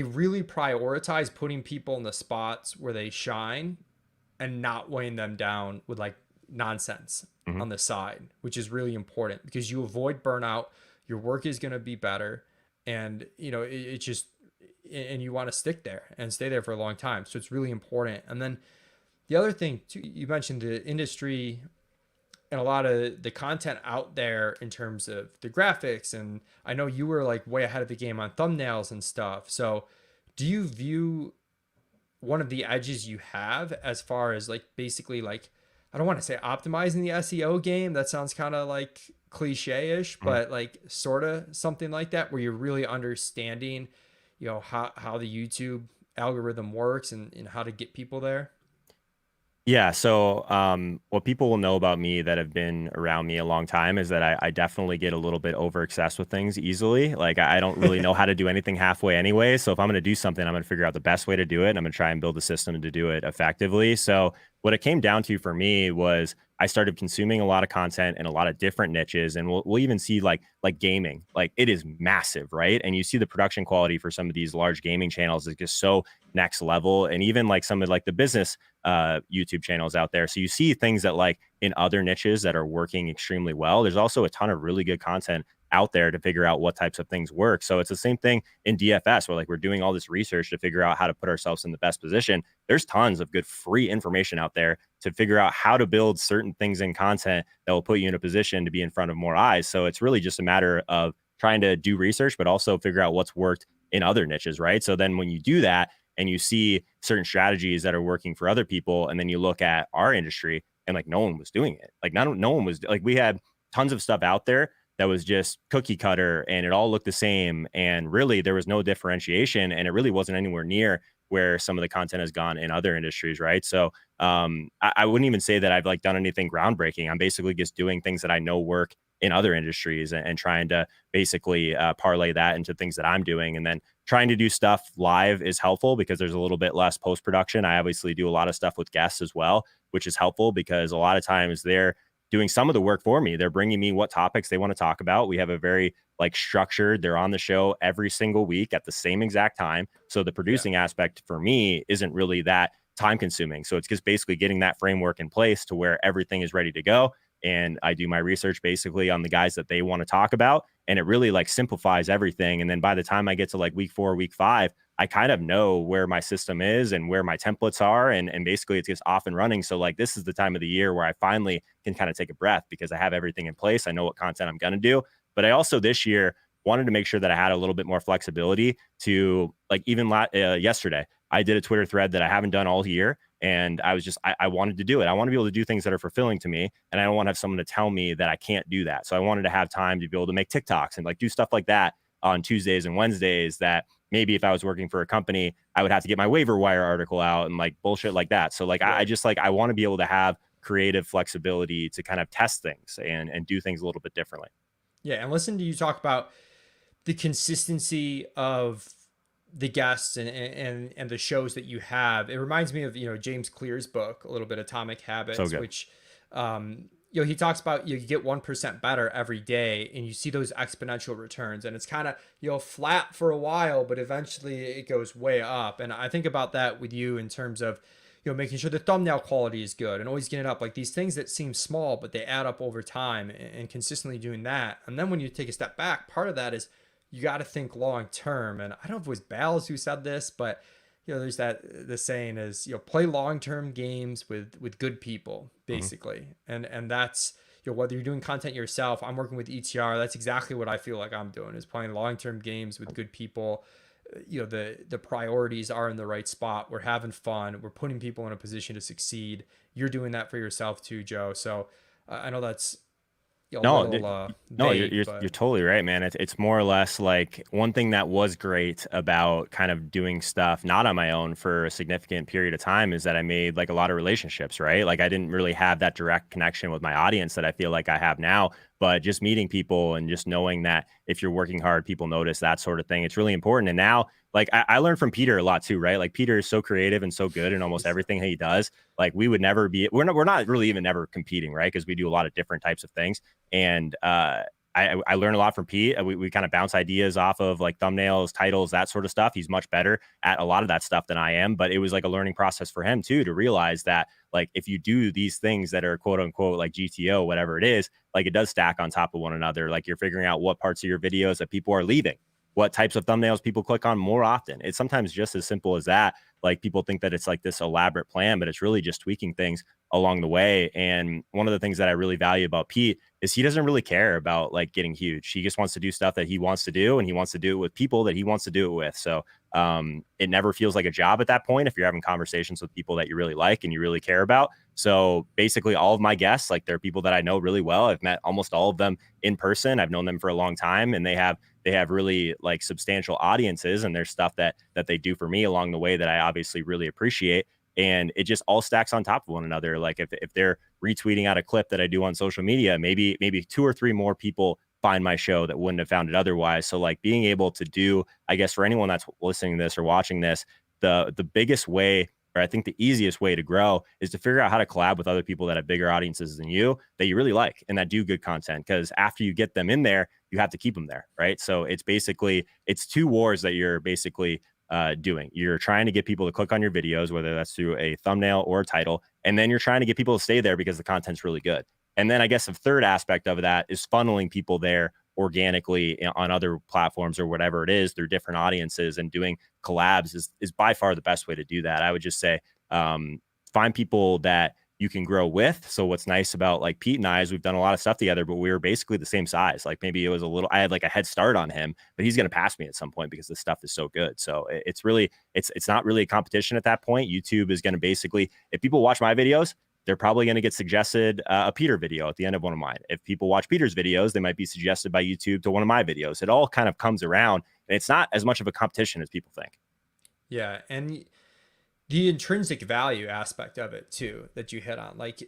really prioritize putting people in the spots where they shine and not weighing them down with like nonsense on the side, which is really important because you avoid burnout. Your work is going to be better. And, it just, and you want to stick there and stay there for a long time. So it's really important. And then the other thing too, you mentioned the industry and a lot of the content out there in terms of the graphics. And I know you were like way ahead of the game on thumbnails and stuff. So do you view one of the edges you have as far as like basically like, I don't want to say optimizing the SEO game. That sounds kind of like cliche-ish, but like sort of something like that where you're really understanding, how the YouTube algorithm works and how to get people there? Yeah. So, what people will know about me that have been around me a long time is that I definitely get a little bit over obsessed with things easily. Like, I don't really know how to do anything halfway anyway. So, if I'm going to do something, I'm going to figure out the best way to do it. And I'm going to try and build a system to do it effectively. So, what it came down to for me was I started consuming a lot of content in a lot of different niches. And we'll even see like gaming, like it is massive, right? And you see the production quality for some of these large gaming channels is just so next level. And even like some of like the business YouTube channels out there. So you see things that like in other niches that are working extremely well. There's also a ton of really good content out there to figure out what types of things work. So it's the same thing in DFS where like we're doing all this research to figure out how to put ourselves in the best position. There's tons of good free information out there to figure out how to build certain things in content that will put you in a position to be in front of more eyes. So it's really just a matter of trying to do research, but also figure out what's worked in other niches, right? So then when you do that, and you see certain strategies that are working for other people, and then you look at our industry and like no one was doing it. Like no one was like, we had tons of stuff out there that was just cookie cutter and it all looked the same. And really there was no differentiation and it really wasn't anywhere near where some of the content has gone in other industries. Right. So I wouldn't even say that I've like done anything groundbreaking. I'm basically just doing things that I know work in other industries and trying to basically parlay that into things that I'm doing. And then trying to do stuff live is helpful because there's a little bit less post-production. I obviously do a lot of stuff with guests as well, which is helpful because a lot of times they're doing some of the work for me. They're bringing me what topics they want to talk about. We have a very like structured, they're on the show every single week at the same exact time. So the producing aspect for me isn't really that time consuming. So it's just basically getting that framework in place to where everything is ready to go. And I do my research basically on the guys that they want to talk about. And it really like simplifies everything. And then by the time I get to like week 4, week 5, I kind of know where my system is and where my templates are. And basically it's just off and running. So like this is the time of the year where I finally can kind of take a breath because I have everything in place. I know what content I'm going to do. But I also this year wanted to make sure that I had a little bit more flexibility to like even yesterday, I did a Twitter thread that I haven't done all year. And I was just, I wanted to do it. I want to be able to do things that are fulfilling to me. And I don't want to have someone to tell me that I can't do that. So I wanted to have time to be able to make TikToks and like do stuff like that on Tuesdays and Wednesdays that maybe if I was working for a company, I would have to get my waiver wire article out and like bullshit like that. So like, I just like, I want to be able to have creative flexibility to kind of test things and do things a little bit differently. Yeah. And listen to you talk about the consistency of the guests and the shows that you have. It reminds me of James Clear's book a little bit, Atomic Habits, which he talks about you get 1% better every day and you see those exponential returns, and it's kind of flat for a while, but eventually it goes way up. And I think about that with you in terms of making sure the thumbnail quality is good and always getting it up, like these things that seem small but they add up over time, and consistently doing that. And then when you take a step back, part of that is you got to think long term. And I don't know if it was Bales who said this, but there's the saying is play long term games with good people, basically. And that's whether you're doing content yourself, I'm working with ETR. That's exactly what I feel like I'm doing, is playing long-term games with good people. The priorities are in the right spot. We're having fun. We're putting people in a position to succeed. You're doing that for yourself too, Joe. So I know that's a No, little no, you're, vague, you're you're but totally right, man. It's more or less like one thing that was great about kind of doing stuff not on my own for a significant period of time is that I made like a lot of relationships, right? Like I didn't really have that direct connection with my audience that I feel like I have now, but just meeting people and just knowing that if you're working hard, people notice, that sort of thing. It's really important. And now, like I learned from Peter a lot too, right? Like Peter is so creative and so good in almost everything he does. Like we would never be, we're not really even ever competing, right? Because we do a lot of different types of things. And I learned a lot from Pete. We kind of bounce ideas off of like thumbnails, titles, that sort of stuff. He's much better at a lot of that stuff than I am, but it was like a learning process for him too, to realize that like if you do these things that are quote unquote like GTO, whatever it is, like it does stack on top of one another. Like you're figuring out what parts of your videos that people are leaving, what types of thumbnails people click on more often. It's sometimes just as simple as that. Like people think that it's like this elaborate plan, but it's really just tweaking things along the way. And one of the things that I really value about Pete is he doesn't really care about like getting huge. He just wants to do stuff that he wants to do, and he wants to do it with people that he wants to do it with. So it never feels like a job at that point if you're having conversations with people that you really like and you really care about. So basically all of my guests, like they're people that I know really well. I've met almost all of them in person. I've known them for a long time, and they have really like substantial audiences, and there's stuff that they do for me along the way that I obviously really appreciate. And it just all stacks on top of one another. Like if they're retweeting out a clip that I do on social media, maybe 2 or 3 more people find my show that wouldn't have found it otherwise. So like being able to do, I guess for anyone that's listening to this or watching this, the biggest way, or I think the easiest way to grow, is to figure out how to collab with other people that have bigger audiences than you that you really like and that do good content. Because after you get them in there, you have to keep them there, right? So it's 2 wars that you're basically doing. You're trying to get people to click on your videos, whether that's through a thumbnail or a title, and then you're trying to get people to stay there because the content's really good. And then I guess the third aspect of that is funneling people there organically on other platforms or whatever it is through different audiences, and doing collabs is by far the best way to do that. I would just say find people that you can grow with. So what's nice about like Pete and I is we've done a lot of stuff together, but we were basically the same size. Like maybe it was I had like a head start on him, but he's going to pass me at some point because the stuff is so good. So it's not really a competition at that point. YouTube is going to basically, if people watch my videos, they're probably going to get suggested a Peter video at the end of one of mine. If people watch Peter's videos, they might be suggested by YouTube to one of my videos. It all kind of comes around, and it's not as much of a competition as people think. yeah, and the intrinsic value aspect of it too that you hit on, like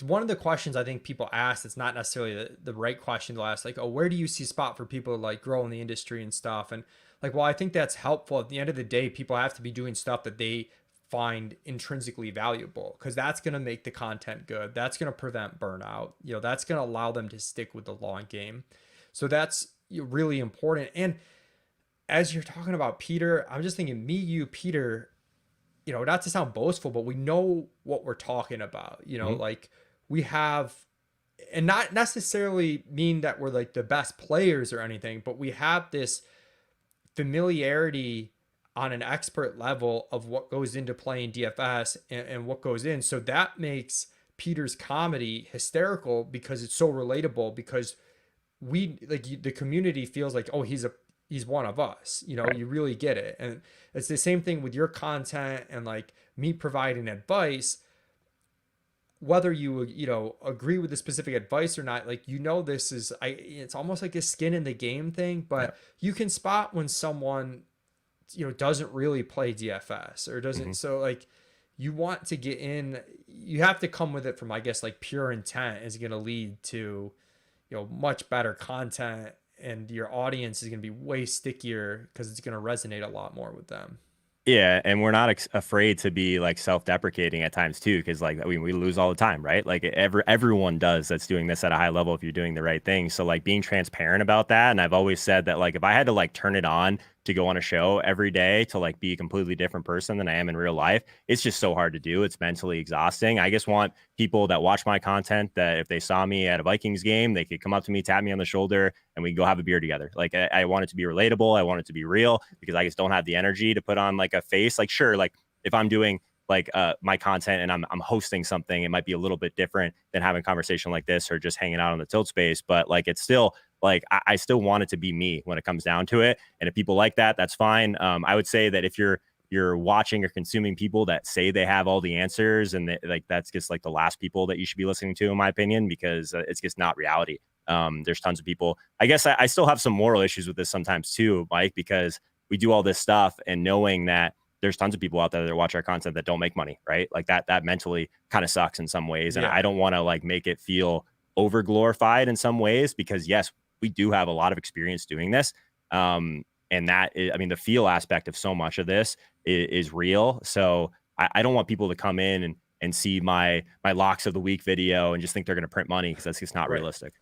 one of the questions I think people ask, it's not necessarily the right question to ask, like, oh, where do you see spot for people to like grow in the industry and stuff? And like, well, I think that's helpful. At the end of the day, people have to be doing stuff that they find intrinsically valuable, because that's going to make the content good. That's going to prevent burnout. That's going to allow them to stick with the long game. So that's really important. And as you're talking about Peter, I'm just thinking me, you, Peter, not to sound boastful, but we know what we're talking about, like we have, and not necessarily mean that we're like the best players or anything, but we have this familiarity on an expert level of what goes into playing DFS and what goes in. So that makes Peter's comedy hysterical because it's so relatable, because we like the community feels like, oh, he's one of us, Right. you really get it. And it's the same thing with your content and like me providing advice, whether you agree with the specific advice or not. Like, this is, it's almost like a skin in the game thing, but you can spot when someone doesn't really play DFS or doesn't. Mm-hmm. So like you want to get in, you have to come with it from, I guess, like pure intent is going to lead to, much better content, and your audience is going to be way stickier because it's going to resonate a lot more with them. Yeah, and we're not afraid to be like self-deprecating at times too, because like we lose all the time, right? Like everyone does that's doing this at a high level if you're doing the right thing. So like being transparent about that, and I've always said that like if I had to like turn it on to go on a show every day to like be a completely different person than I am in real life, it's just so hard to do. It's mentally exhausting. I just want people that watch my content that if they saw me at a Vikings game, they could come up to me, tap me on the shoulder, and we can go have a beer together. Like I want it to be relatable. I want it to be real, because I just don't have the energy to put on like a face. Like sure, like if I'm doing like my content and I'm hosting something, it might be a little bit different than having a conversation like this or just hanging out on the tilt space. But like, it's still like, I still want it to be me when it comes down to it. And if people like that, that's fine. I would say that if you're watching or consuming people that say they have all the answers, and like, that's just like the last people that you should be listening to, in my opinion, because it's just not reality. There's tons of people. I guess I still have some moral issues with this sometimes too, Mike, because we do all this stuff and knowing that there's tons of people out there that watch our content that don't make money, right? Like that mentally kind of sucks in some ways. And I don't want to like make it feel over glorified in some ways, because yes, we do have a lot of experience doing this. And that is, I mean, the feel aspect of so much of this is real. So I don't want people to come in and see my locks of the week video and just think they're going to print money, because that's just not realistic.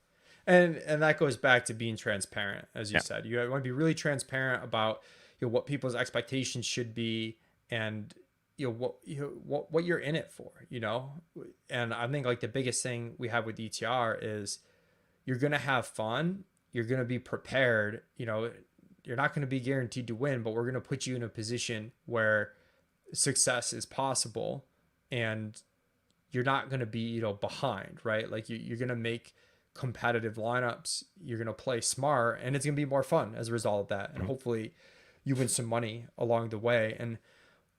And that goes back to being transparent, as you said. You want to be really transparent about what people's expectations should be, and what you're in it for, And I think like the biggest thing we have with ETR is you're gonna have fun, you're gonna be prepared. You're not going to be guaranteed to win, but we're going to put you in a position where success is possible, and you're not going to be, behind, right? Like you're going to make competitive lineups, you're going to play smart, and it's going to be more fun as a result of that. And hopefully you win some money along the way. And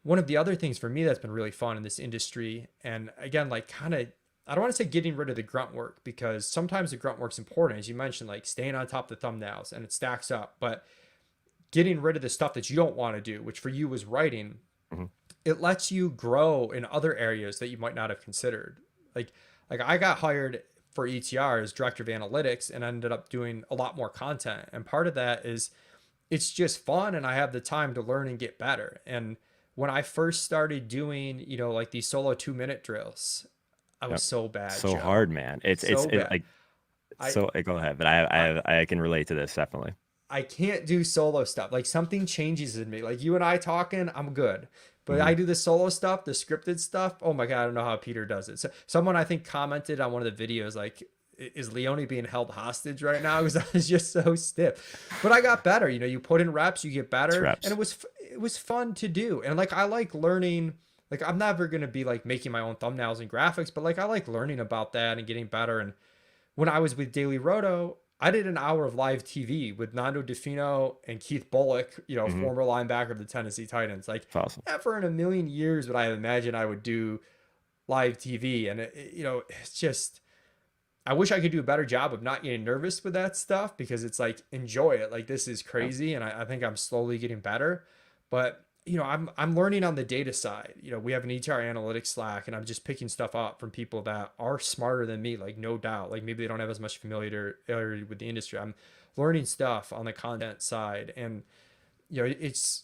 one of the other things for me that's been really fun in this industry, and again, like kind of, I don't want to say getting rid of the grunt work, because sometimes the grunt work's important, as you mentioned, like staying on top of the thumbnails and it stacks up, but getting rid of the stuff that you don't want to do, which for you was writing, it lets you grow in other areas that you might not have considered. Like I got hired for ETR as director of analytics and ended up doing a lot more content. And part of that is it's just fun, and I have the time to learn and get better. And when I first started doing, like these solo 2-minute drills, I was so bad. So Joe. hard, man. It's like, go ahead, but I can relate to this definitely. I can't do solo stuff. Like something changes in me. Like you and I talking, I'm good. But I do the solo stuff, the scripted stuff. Oh my God, I don't know how Peter does it. So someone I think commented on one of the videos, like, is Leone being held hostage right now? Because I was just so stiff. But I got better. You put in reps, you get better. And it was fun to do. And like I like learning. Like I'm never gonna be like making my own thumbnails and graphics, but like I like learning about that and getting better. And when I was with Daily Roto, I did an hour of live TV with Nando DeFino and Keith Bullock, former linebacker of the Tennessee Titans. Like, awesome. Never in a million years would I have imagined I would do live TV. And, it's just, I wish I could do a better job of not getting nervous with that stuff, because it's like, enjoy it. Like, this is crazy. And I think I'm slowly getting better. But, I'm learning on the data side. We have an ETR analytics Slack, and I'm just picking stuff up from people that are smarter than me, like no doubt. Like maybe they don't have as much familiarity with the industry. I'm learning stuff on the content side, and it's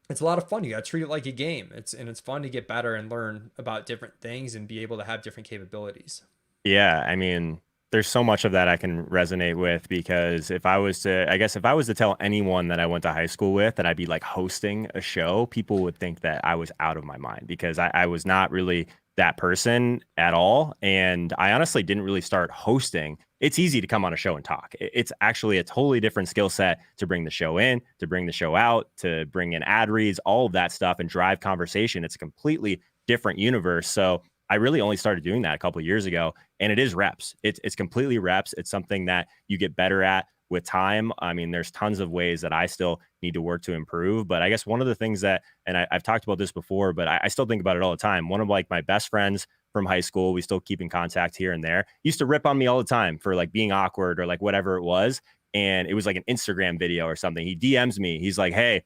a lot of fun. You got to treat it like a game. It's fun to get better and learn about different things and be able to have different capabilities. Yeah, I mean, there's so much of that I can resonate with, because if I was to tell anyone that I went to high school with that I'd be like hosting a show, people would think that I was out of my mind, because I was not really that person at all. And I honestly didn't really start hosting. It's easy to come on a show and talk. It's actually a totally different skill set to bring the show in, to bring the show out, to bring in ad reads, all of that stuff, and drive conversation. It's a completely different universe. So I really only started doing that a couple of years ago, and it is reps. It's completely reps. It's something that you get better at with time. I mean, there's tons of ways that I still need to work to improve, but I guess one of the things that, and I've talked about this before, but I still think about it all the time. One of like my best friends from high school, we still keep in contact here and there, used to rip on me all the time for like being awkward or like whatever it was. And it was like an Instagram video or something. He DMs me. He's like, hey,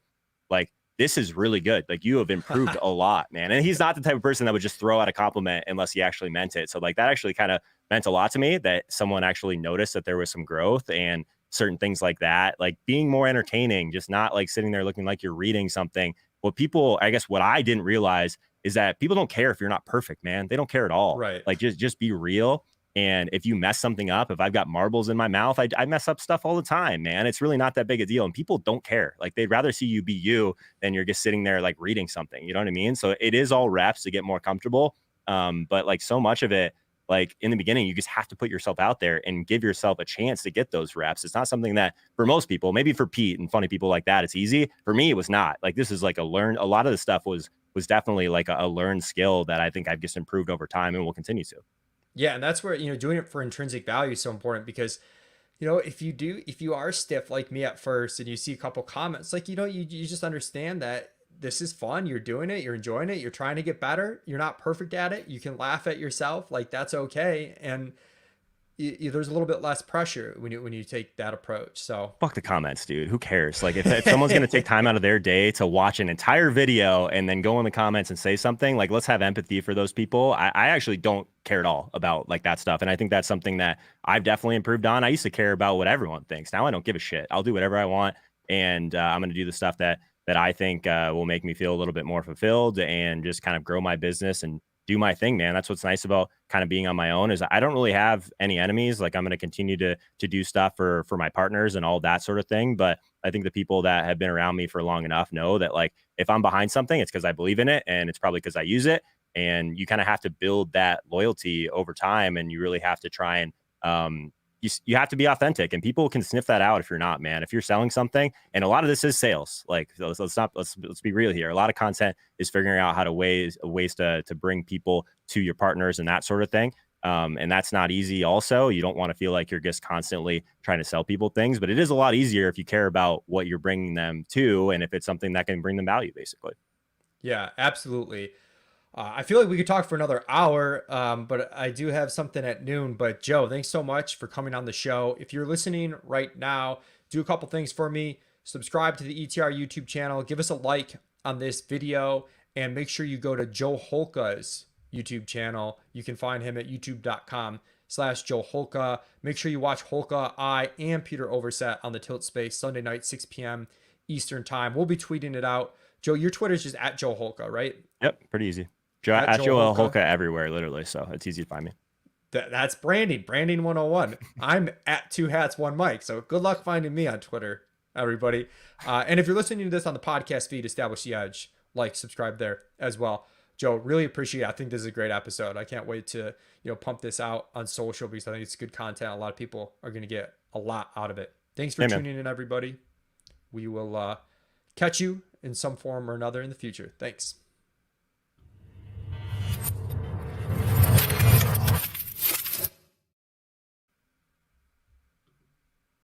like, this is really good. Like, you have improved a lot, man. And he's not the type of person that would just throw out a compliment unless he actually meant it. So like that actually kind of meant a lot to me, that someone actually noticed that there was some growth and certain things like that, like being more entertaining, just not like sitting there looking like you're reading something. What I didn't realize is that people don't care if you're not perfect, man. They don't care at all. Right. Like just be real. And if you mess something up, if I've got marbles in my mouth, I mess up stuff all the time, man. It's really not that big a deal. And people don't care. Like, they'd rather see you be you than you're just sitting there like reading something. You know what I mean? So it is all reps to get more comfortable. But like so much of it, like in the beginning, you just have to put yourself out there and give yourself a chance to get those reps. It's not something that for most people, maybe for Pete and funny people like that, it's easy. For me, it was not. Like, this is like a lot of the stuff was was definitely like a learned skill that I think I've just improved over time and will continue to. Yeah, and that's where, doing it for intrinsic value is so important because, if you are stiff like me at first and you see a couple comments, like, you just understand that this is fun. You're doing it, you're enjoying it, you're trying to get better. You're not perfect at it. You can laugh at yourself. Like, that's okay. And there's a little bit less pressure when you take that approach. So Fuck the comments, dude. Who cares? Like if someone's going to take time out of their day to watch an entire video and then go in the comments and say something, like let's have empathy for those people. I actually don't care at all about like that stuff. And I think that's something that I've definitely improved on. I used to care about what everyone thinks. Now I don't give a shit. I'll do whatever I want. And I'm going to do the stuff that I think will make me feel a little bit more fulfilled and just kind of grow my business and do my thing, man. That's what's nice about kind of being on my own is I don't really have any enemies. Like I'm going to continue to do stuff for my partners and all that sort of thing. But I think the people that have been around me for long enough know that like if I'm behind something, it's because I believe in it and it's probably because I use it. And you kind of have to build that loyalty over time, and you really have to try and you have to be authentic, and people can sniff that out if you're not, man. If you're selling something, and a lot of this is sales, like let's be real here. A lot of content is figuring out how to ways to bring people to your partners and that sort of thing. And that's not easy. Also, you don't want to feel like you're just constantly trying to sell people things, but it is a lot easier if you care about what you're bringing them to, and if it's something that can bring them value, basically. yeah, absolutely. I feel like we could talk for another hour, but I do have something at noon. But Joe, thanks so much for coming on the show. If you're listening right now, do a couple things for me. Subscribe to the ETR YouTube channel. Give us a like on this video. And make sure you go to Joe Holka's YouTube channel. You can find him at youtube.com/Joe Holka. Make sure you watch Holka, I, and Peter Overset on the Tilt Space Sunday night, 6 p.m. Eastern Time. We'll be tweeting it out. Joe, your Twitter is just at Joe Holka, right? Yep, pretty easy. At Joe Holka everywhere, literally. So it's easy to find me. That's branding 101. I'm at 2hats1mic. So good luck finding me on Twitter, everybody. And if you're listening to this on the podcast feed, Establish the Edge, like, subscribe there as well. Joe, really appreciate it. I think this is a great episode. I can't wait to pump this out on social because I think it's good content. A lot of people are going to get a lot out of it. Thanks for tuning in, everybody. We will catch you in some form or another in the future. Thanks.